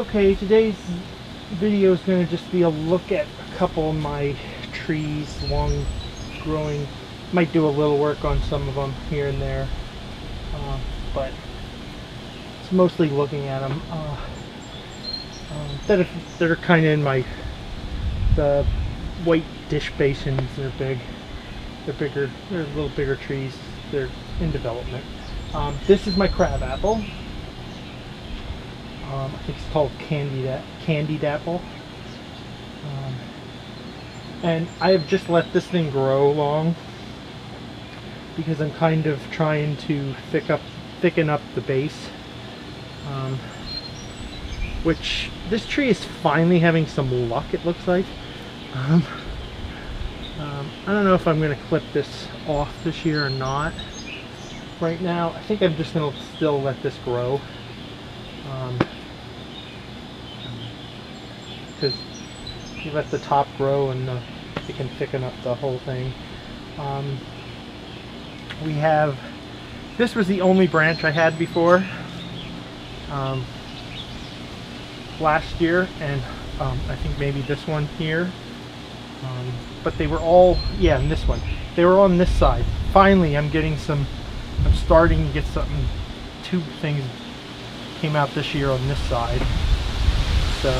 Okay, today's video is going to just be a look at a couple of my trees, long growing. Might do a little work on some of them here and there, but it's mostly looking at them that are kind of in the white dish basins. They're big. They're bigger. They're a little bigger trees. They're in development. This is my crabapple. I think it's called candied apple. And I have just let this thing grow long because I'm kind of trying to thicken up the base. Which this tree is finally having some luck, it looks like. I don't know if I'm going to clip this off this year or not. Right now, I think I'm just going to still let this grow. Because you let the top grow and it can thicken up the whole thing. This was the only branch I had before last year, and I think maybe this one here, but they were all, yeah, and this one, they were on this side. Finally I'm starting to get something. Two things came out this year on this side, so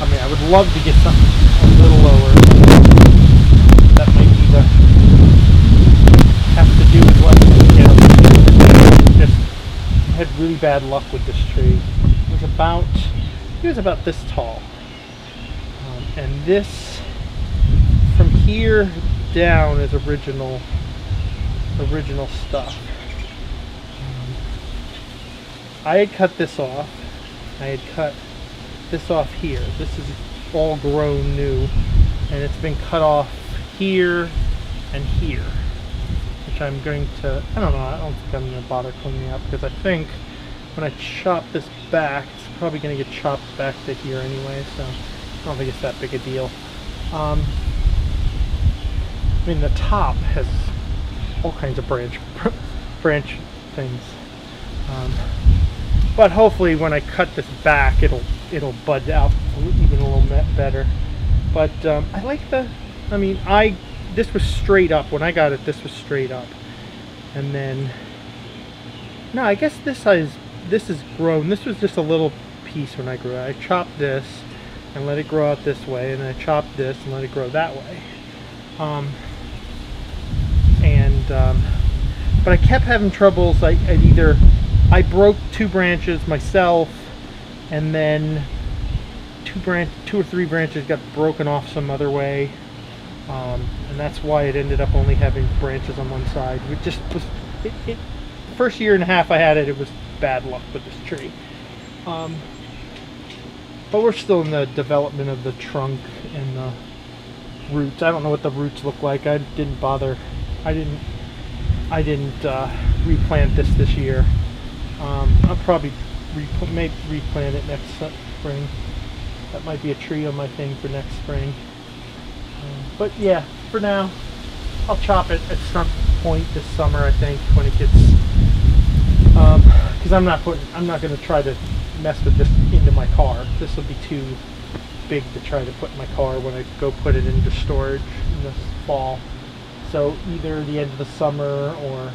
I mean, I would love to get something a little lower. That might either have to do with what, just had really bad luck with this tree. It was about this tall, and this from here down is original stuff. I had cut this off. I had cut this off here. This is all grown new, and it's been cut off here and here, which I'm going to, I don't think I'm going to bother cleaning up, because I think when I chop this back, it's probably going to get chopped back to here anyway, so I don't think it's that big a deal. I mean, the top has all kinds of branch things, but hopefully when I cut this back, it'll bud out even a little bit better. But I like this was straight up. When I got it, this was straight up, and then no, I guess this is grown. This was just a little piece when I grew it. I chopped this and let it grow out this way, and then I chopped this and let it grow that way. But I kept having troubles. I broke two branches myself, and then two or three branches got broken off some other way, and that's why it ended up only having branches on one side. It just was the first year and a half I had it. It was bad luck with this tree, but we're still in the development of the trunk and the roots. I don't know what the roots look like. I didn't replant this year. I'll probably replant it next spring. That might be a tree on my thing for next spring. But yeah, for now, I'll chop it at some point this summer, I think, when it gets, because I'm not going to try to mess with this into my car. This will be too big to try to put in my car when I go put it into storage in the fall. So either the end of the summer or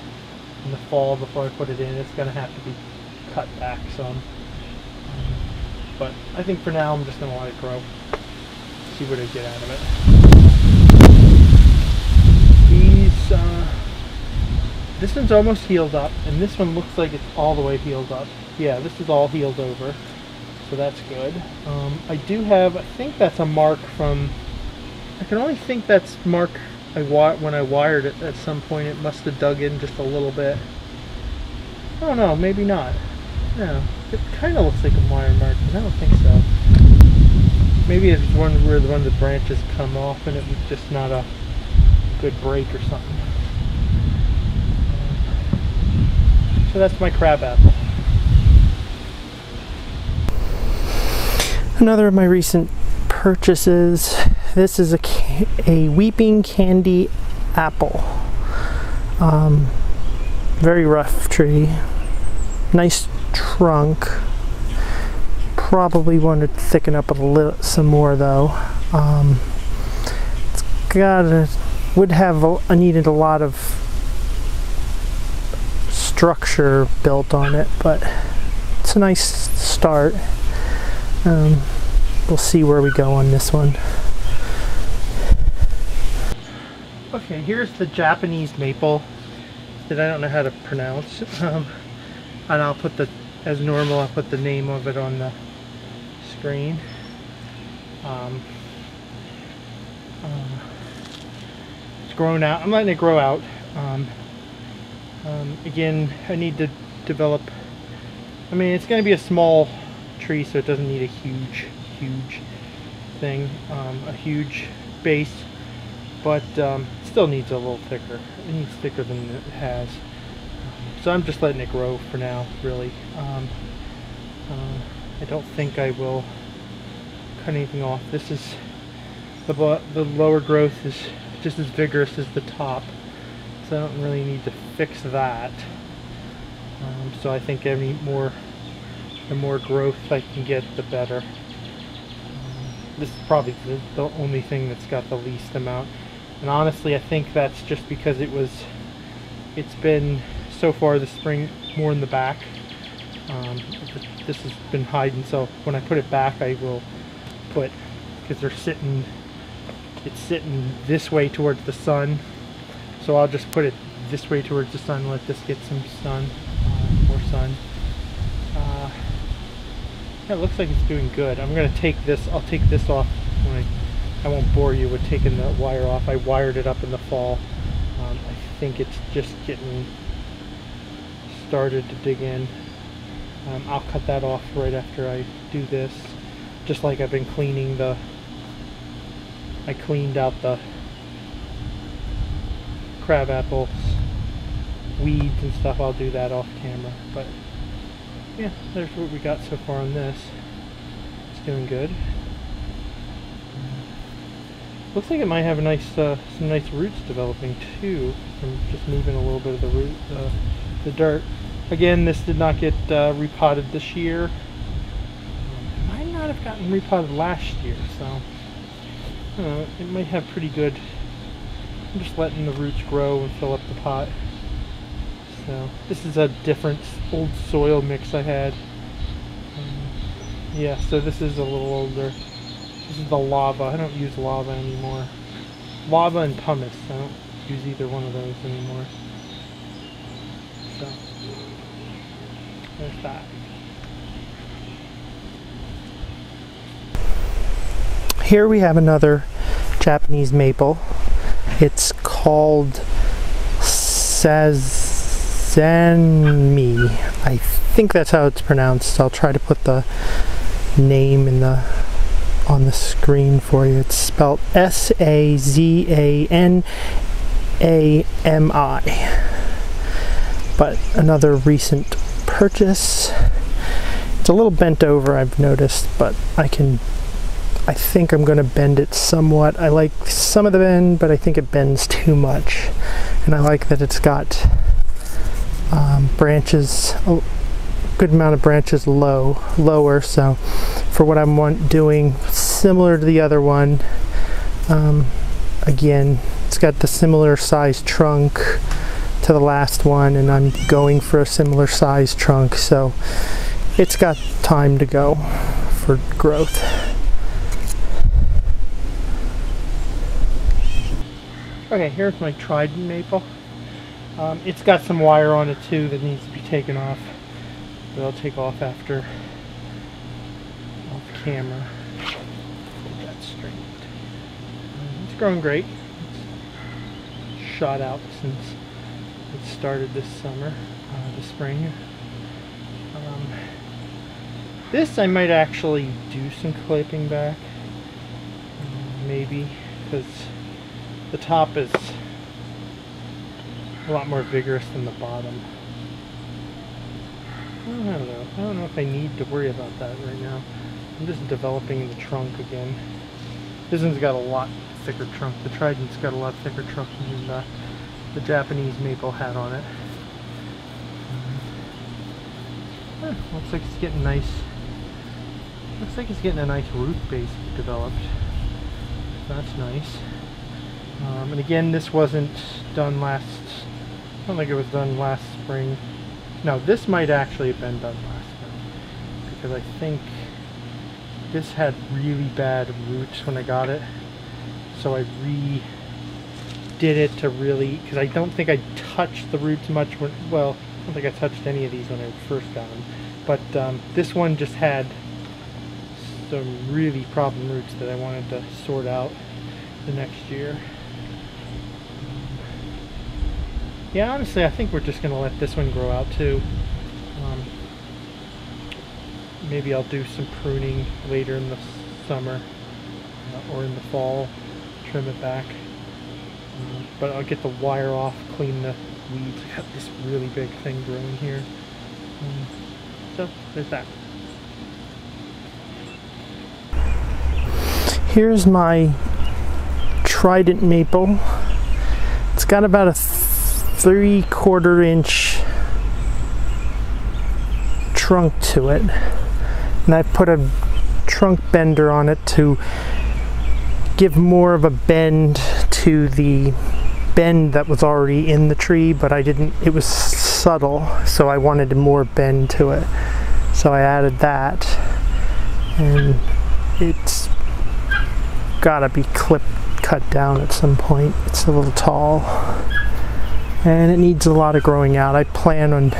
in the fall before I put it in, it's going to have to be cut back some. But I think for now I'm just going to let it grow. See what I get out of it. This one's almost healed up, and this one looks like it's all the way healed up. Yeah, this is all healed over, so that's good. I think that's a mark from, I can only think that's mark when I wired it at some point. It must have dug in just a little bit. I don't know, maybe not. No, it kind of looks like a wire mark, but I don't think so. Maybe it's one where the branches come off and it was just not a good break or something. So that's my crabapple. Another of my recent purchases. This is a weeping candy apple. Very rough tree. Nice trunk. Probably want to thicken up a little, some more though. It's I needed a lot of structure built on it, but it's a nice start. We'll see where we go on this one. Okay, here's the Japanese maple that I don't know how to pronounce, and I'll put as normal, I'll put the name of it on the screen. It's grown out. I'm letting it grow out. Again, I need to develop. I mean, it's going to be a small tree, so it doesn't need a huge thing, a huge base, but still needs a little thicker. It needs thicker than it has. So I'm just letting it grow for now, really. I don't think I will cut anything off. This is the lower growth is just as vigorous as the top, so I don't really need to fix that. So I think the more growth I can get, the better. This is probably the only thing that's got the least amount, and honestly I think that's just because it's been so far this spring more in the back. This has been hiding, so when I put it back I will put, because it's sitting this way towards the sun, so I'll just put it this way towards the sun, let this get some sun, more sun. Yeah, it looks like it's doing good. I'm going to take this, I'll take this off when I won't bore you with taking the wire off. I wired it up in the fall. I think it's just getting started to dig in. I'll cut that off right after I do this, just like I've been cleaning I cleaned out the crabapples, weeds and stuff. I'll do that off camera, but yeah, there's what we got so far on this. It's doing good. Looks like it might have some nice roots developing too, from just moving a little bit of the dirt. Again, this did not get repotted this year. It might not have gotten repotted last year, so it might have pretty good. I'm just letting the roots grow and fill up the pot. So this is a different old soil mix I had. Yeah, so this is a little older. This is the lava. I don't use lava anymore. Lava and pumice. I don't use either one of those anymore. So there's that. Here we have another Japanese maple. It's called Sazanmi. I think that's how it's pronounced. I'll try to put the name on the screen for you. It's spelled S-A-Z-A-N-A-M-I. But another recent purchase. It's a little bent over, I've noticed, but I think I'm going to bend it somewhat. I like some of the bend, but I think it bends too much. And I like that it's got branches, a good amount of branches lower, so for what I'm doing, similar to the other one, again, it's got the similar size trunk to the last one, and I'm going for a similar size trunk, so it's got time to go for growth. Okay, here's my trident maple. It's got some wire on it too that needs to be taken off, but I'll take off off camera. Get that straight. It's growing great. It's shot out since it started this summer, this spring. This I might actually do some clipping back, maybe, because the top is a lot more vigorous than the bottom. I don't know. I don't know if I need to worry about that right now. I'm just developing the trunk again. This one's got a lot thicker trunk. The Trident's got a lot thicker trunk than the Japanese maple had on it. Looks like it's getting nice Looks like it's getting a nice root base developed. That's nice. And again, this wasn't done last, I don't think it was done last spring. No, this might actually have been done last spring, because I think this had really bad roots when I got it. So I redid it to really, because I don't think I touched the roots much when, well, I don't think I touched any of these when I first got them. But this one just had some really problem roots that I wanted to sort out the next year. Yeah, honestly, I think we're just going to let this one grow out too. Maybe I'll do some pruning later in the summer or in the fall, trim it back. But I'll get the wire off, clean the weeds. I got this really big thing growing here. So there's that. Here's my trident maple. It's got about a 3/4 inch trunk to it, and I put a trunk bender on it to give more of a bend to the bend that was already in the tree, but I didn't, it was subtle, so I wanted more bend to it, so I added that, and it's gotta be cut down at some point. It's a little tall and it needs a lot of growing out. I plan on,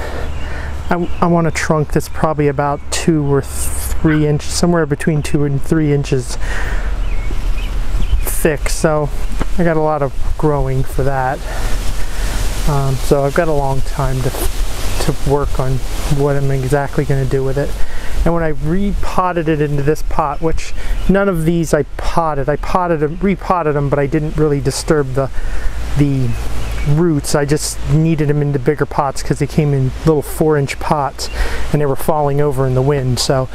I want a trunk that's probably about 2 or 3 inches, somewhere between 2 and 3 inches thick, so I got a lot of growing for that. So I've got a long time to work on what I'm exactly going to do with it. And when I repotted it into this pot, which none of these I repotted them, but I didn't really disturb the roots. I just needed them into bigger pots because they came in little 4-inch pots and they were falling over in the wind. So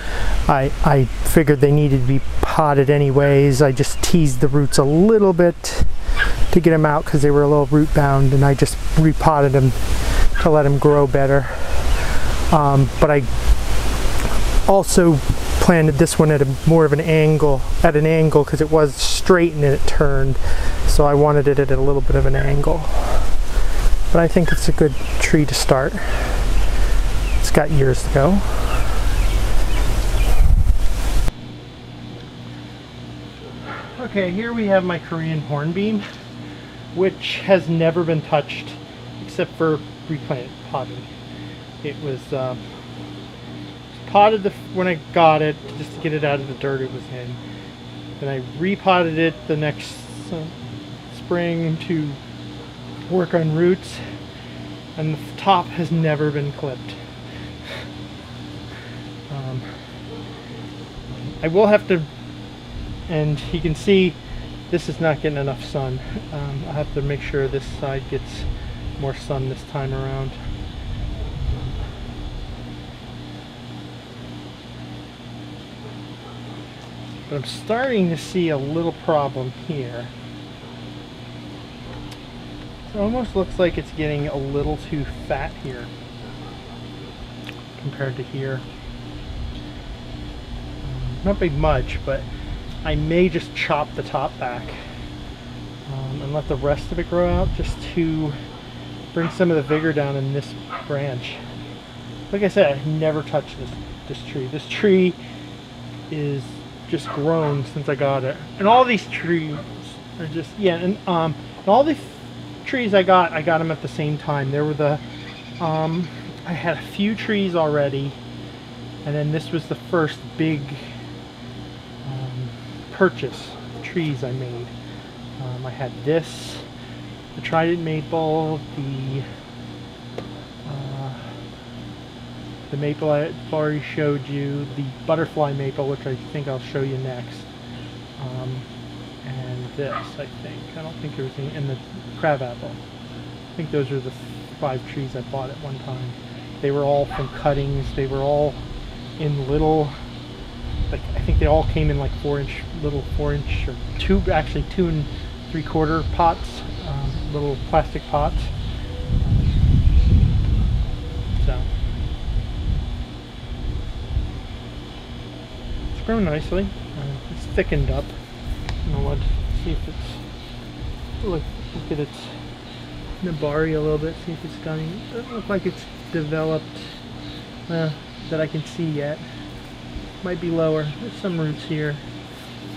I figured they needed to be potted anyways. I just teased the roots a little bit to get them out because they were a little root bound, and I just repotted them to let them grow better. But I also planted this one at more of an angle, because it was straight and then it turned, so I wanted it at a little bit of an angle. But I think it's a good tree to start. It's got years to go. Okay, here we have my Korean hornbeam, which has never been touched except for potting. It was potted when I got it, just to get it out of the dirt it was in. Then I repotted it the next spring to work on roots, and the top has never been clipped. I will have to, and you can see this is not getting enough sun. I'll have to make sure this side gets more sun this time around. But I'm starting to see a little problem here. It almost looks like it's getting a little too fat here compared to here. Not by much, but I may just chop the top back and let the rest of it grow out, just to bring some of the vigor down in this branch. Like I said, I've never touched this tree. This tree is just grown since I got it, and all these trees are just, yeah, and all these trees I got them at the same time. There were the I had a few trees already, and then this was the first big purchase of trees I made. I had this, the trident maple, the maple I've already showed you, the butterfly maple, which I think I'll show you next, and this, I think. I don't think there was any, and the crabapple. I think those are the 5 trees I bought at one time. They were all from cuttings. They were all in little, like, I think they all came in like 4-inch, little 4-inch, or 2 and 3/4 pots, little plastic pots. So growing nicely. It's thickened up. You know what? See if it's look at its nabari a little bit. See if it's going. It doesn't look like it's developed that I can see yet. Might be lower. There's some roots here.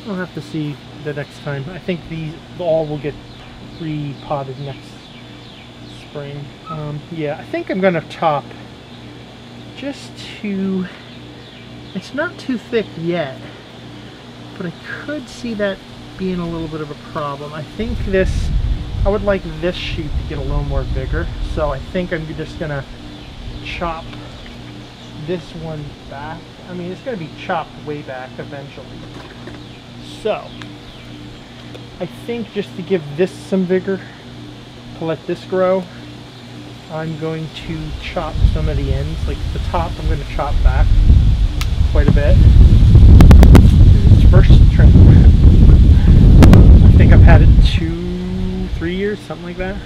I'll have to see the next time. I think these all will get repotted next spring. Yeah, I think I'm gonna chop just to. It's not too thick yet, but I could see that being a little bit of a problem. I think this, I would like this shoot to get a little more vigor, so I think I'm just gonna chop this one back. I mean, it's gonna be chopped way back eventually. So, I think just to give this some vigor, to let this grow, I'm going to chop some of the ends, like the top I'm going to chop back quite a bit. It's first trim. I think I've had it 2-3 years, something like that.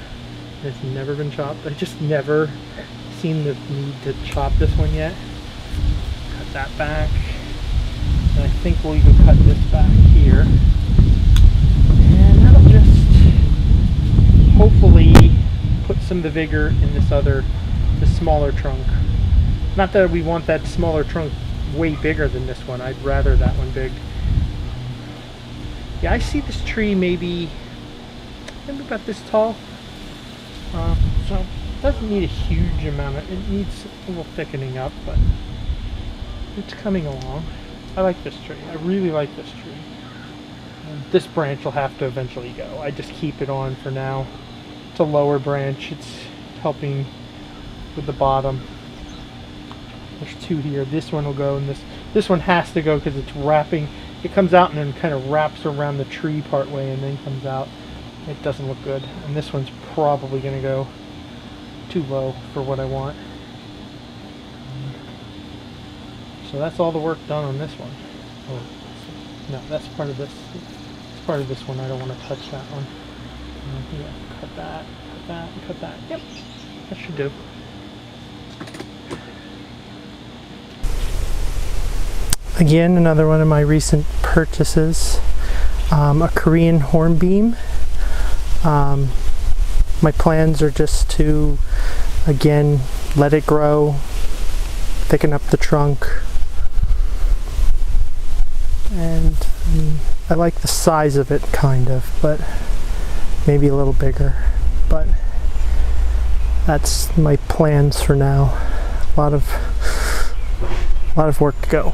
It's never been chopped. I just never seen the need to chop this one yet. Cut that back. And I think we'll even cut this back here. And that'll just hopefully put some of the vigor in this smaller trunk. Not that we want that smaller trunk way bigger than this one. I'd rather that one big. Yeah, I see this tree maybe about this tall. So it doesn't need a huge amount of, it needs a little thickening up, but it's coming along. I like this tree. I really like this tree. This branch will have to eventually go. I just keep it on for now. It's a lower branch. It's helping with the bottom. There's two here. This one will go, and this one has to go because it's wrapping. It comes out and then kind of wraps around the tree part way and then comes out. It doesn't look good. And this one's probably going to go too low for what I want. So that's all the work done on this one. Oh, no, that's part of this. It's part of this one. I don't want to touch that one. Yeah, cut that, cut that, cut that. Yep, that should do. Again, another one of my recent purchases, a Korean hornbeam. My plans are just to, again, let it grow, thicken up the trunk, and I like the size of it, kind of, but maybe a little bigger. But that's my plans for now. A lot of work to go.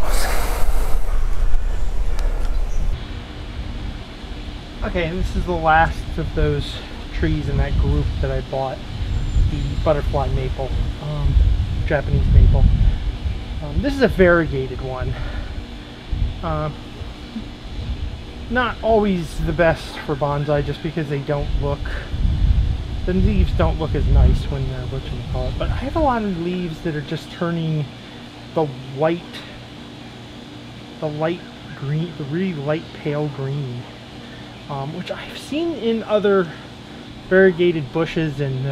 Okay, this is the last of those trees in that group that I bought, the butterfly maple, Japanese maple. This is a variegated one. Not always the best for bonsai, just because they don't look, the leaves don't look as nice when they're whatchamacallit. But I have a lot of leaves that are just turning the light green, the really light pale green. Which I've seen in other variegated bushes and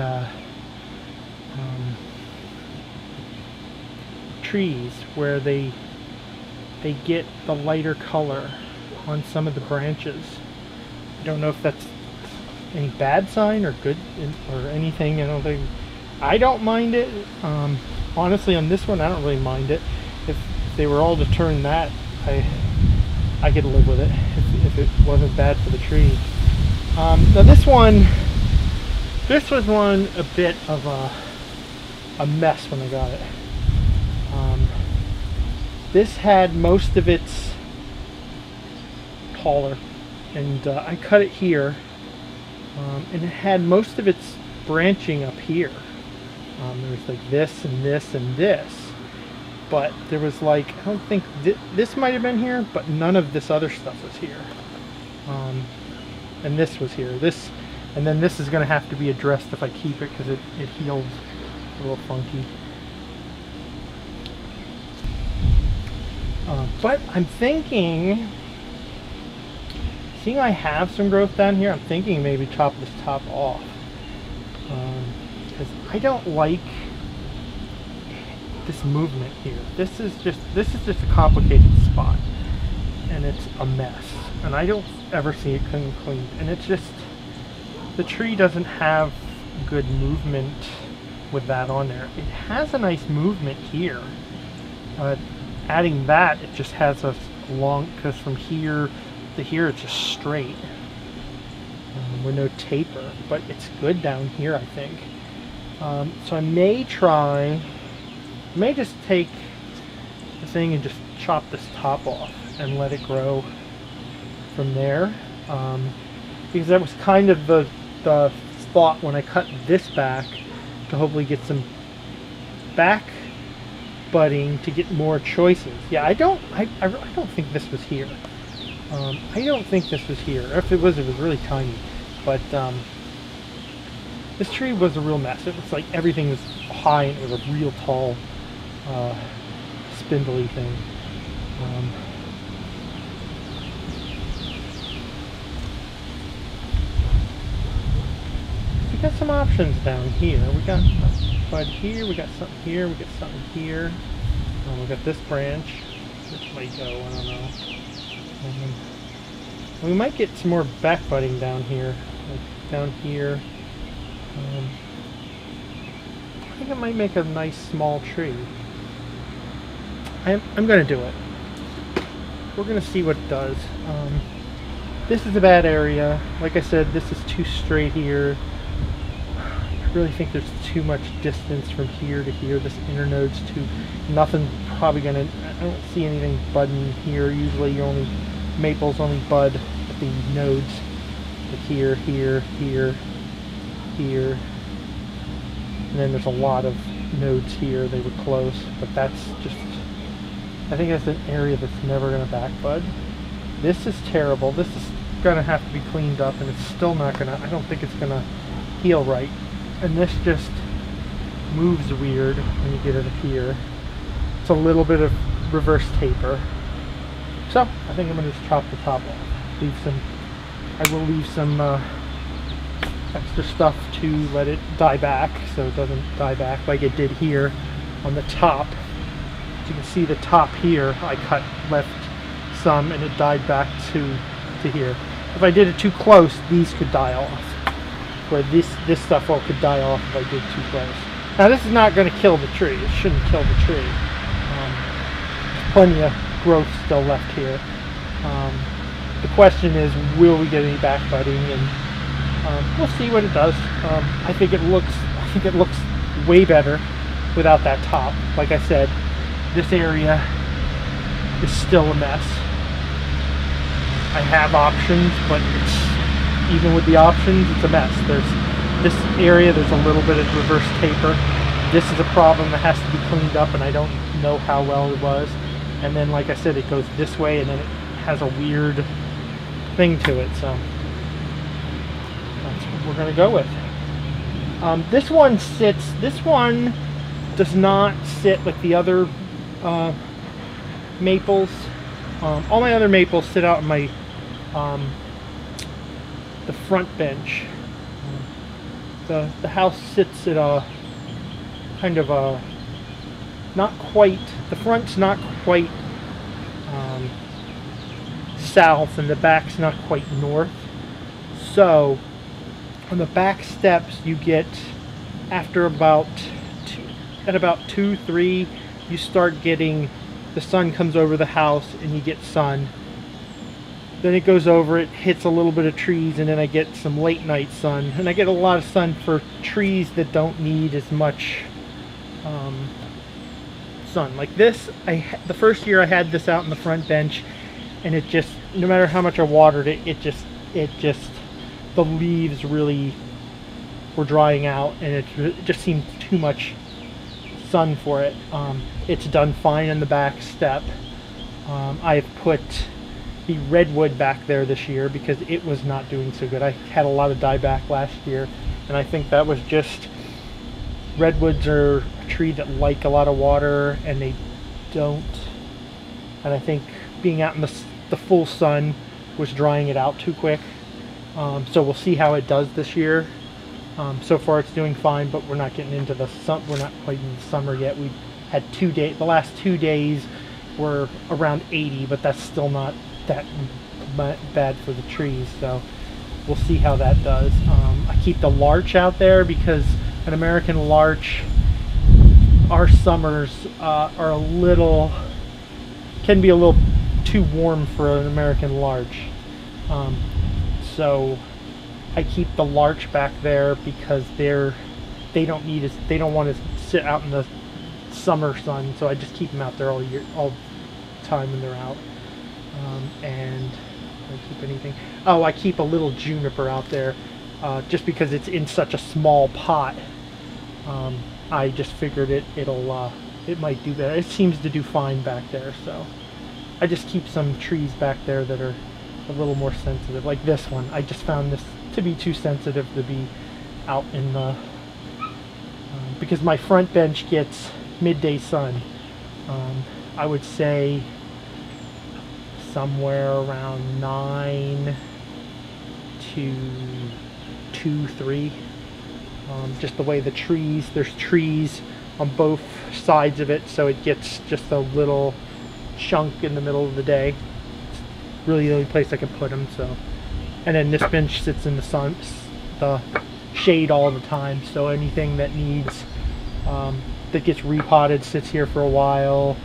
trees where they get the lighter color on some of the branches. I don't know if that's any bad sign or good or anything. I don't mind it. Honestly, on this one, I don't really mind it. If they were all to turn that, I could live with it if it wasn't bad for the tree. Now this was one a bit of a mess when I got it. This had most of its taller, and I cut it here, and it had most of its branching up here. There was like this and this and this. But there was like, I don't think this might have been here, but none of this other stuff was here. And this was here. And then this is going to have to be addressed if I keep it, because it heals a little funky. But I'm thinking, seeing I have some growth down here, I'm thinking maybe chop this top off. Because I don't like this movement here. This is just a complicated spot. and it's a mess. And I don't ever see it cleaned. And it's just, the tree doesn't have good movement with that on there. It has a nice movement here. Adding that, it just has a long, because from here to here it's just straight with no taper, but it's good down here, I think. So I may just take the thing and just chop this top off and let it grow from there, because that was kind of the thought when I cut this back, to hopefully get some back budding to get more choices. Yeah, I don't think this was here. I don't think this was here. If it was really tiny. But this tree was a real mess. It was like everything was high and it was a real tall, spindly thing. We got some options down here. We got bud here, we got something here, we got something here. We got this branch. Which might go, I don't know. We might get some more back budding down here. Like down here. I think it might make a nice small tree. I'm going to do it. We're going to see what it does. This is a bad area. Like I said, this is too straight here. I really think there's too much distance from here to here. This internode's too... Nothing probably going to... I don't see anything budding here. Usually you only... Maples only bud at the nodes. Like here, here, here, here. And then there's a lot of nodes here. They were close. But that's just... I think that's an area that's never going to back bud. This is terrible. This is going to have to be cleaned up, and it's still not going to... I don't think it's going to heal right. And this just moves weird when you get it up here. It's a little bit of reverse taper. So I think I'm going to just chop the top off. I will leave some extra stuff to let it die back, so it doesn't die back like it did here on the top. As you can see, the top here I left some, and it died back to here. If I did it too close, these could die off. Where this stuff all could die off if I did too close. Now this is not going to kill the tree. It shouldn't kill the tree. There's plenty of growth still left here. The question is, will we get any back budding? And we'll see what it does. I think it looks way better without that top. Like I said, this area is still a mess. I have options, but even with the options, it's a mess. There's this area, there's a little bit of reverse taper. This is a problem that has to be cleaned up, and I don't know how well it was. And then, like I said, it goes this way, and then it has a weird thing to it. So that's what we're going to go with. This one does not sit like the other maples. All my other maples sit out in my the front bench. The house sits at a kind of a not quite, the front's not quite south and the back's not quite north. So on the back steps you get, after about 2, 3, you start getting, the sun comes over the house and you get sun. Then it goes over, it hits a little bit of trees, and then I get some late night sun. And I get a lot of sun for trees that don't need as much sun. Like this, the first year I had this out in the front bench, and it just, no matter how much I watered it, it just, the leaves really were drying out, and it just seemed too much sun for it. It's done fine in the back step. I've put the redwood back there this year because it was not doing so good. I had a lot of dieback last year, and I think that was just, redwoods are a tree that like a lot of water, and they don't, and I think being out in the full sun was drying it out too quick. So we'll see how it does this year. So far it's doing fine, but we're not getting into the sun, we're not quite in the summer yet. We had 2 days, the last 2 days were around 80, but that's still not that bad for the trees, so we'll see how that does. I keep the larch out there because an American larch, our summers are a little, can be a little too warm for an American larch. So I keep the larch back there because they don't want to sit out in the summer sun, so I just keep them out there all the time when they're out. And I keep anything. Oh, I keep a little juniper out there just because it's in such a small pot. I just figured it might do better. It seems to do fine back there, so I just keep some trees back there that are a little more sensitive. Like this one, I just found this to be too sensitive to be out in the because my front bench gets midday sun. I would say somewhere around 9 to 2, 3. Just the way the trees, there's trees on both sides of it, so it gets just a little chunk in the middle of the day. It's really the only place I can put them. So, and then this bench sits in the sun, the shade all the time, so anything that needs that gets repotted sits here for a while.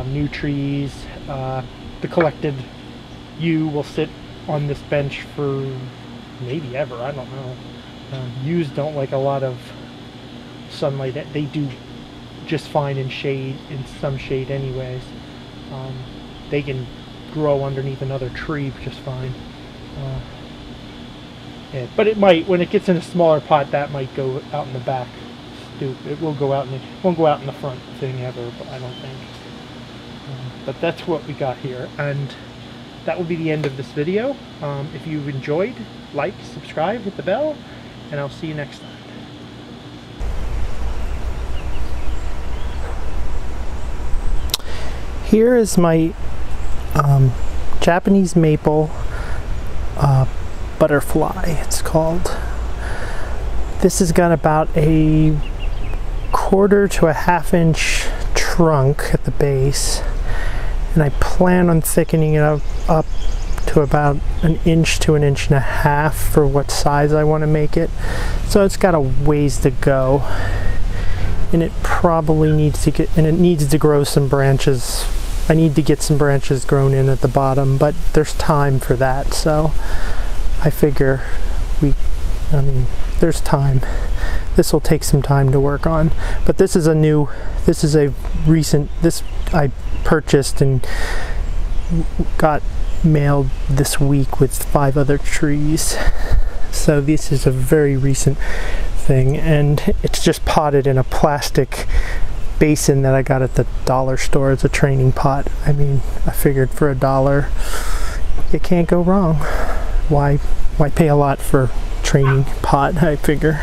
New trees, the collected yew will sit on this bench for maybe ever, I don't know. Yews don't like a lot of sunlight. They do just fine in shade, in some shade anyways. They can grow underneath another tree just fine. Yeah, but it might, when it gets in a smaller pot, that might go out in the back. It will go out won't go out in the front thing ever, but I don't think. But that's what we got here, and that will be the end of this video. If you've enjoyed, like, subscribe, hit the bell, and I'll see you next time. Here is my Japanese maple butterfly, it's called. This has got about a 1/4 to a 1/2 inch trunk at the base, and I plan on thickening it up to about 1 inch to 1.5 inches for what size I want to make it. So it's got a ways to go, and it probably needs to grow some branches. I need to get some branches grown in at the bottom, but there's time for that, so I figure there's time. This will take some time to work on, but this is a recent, this I purchased and got mailed this week with 5 other trees. So this is a very recent thing, and it's just potted in a plastic basin that I got at the dollar store as a training pot. I mean, I figured for $1 you can't go wrong. Why pay a lot for training pot, I figure.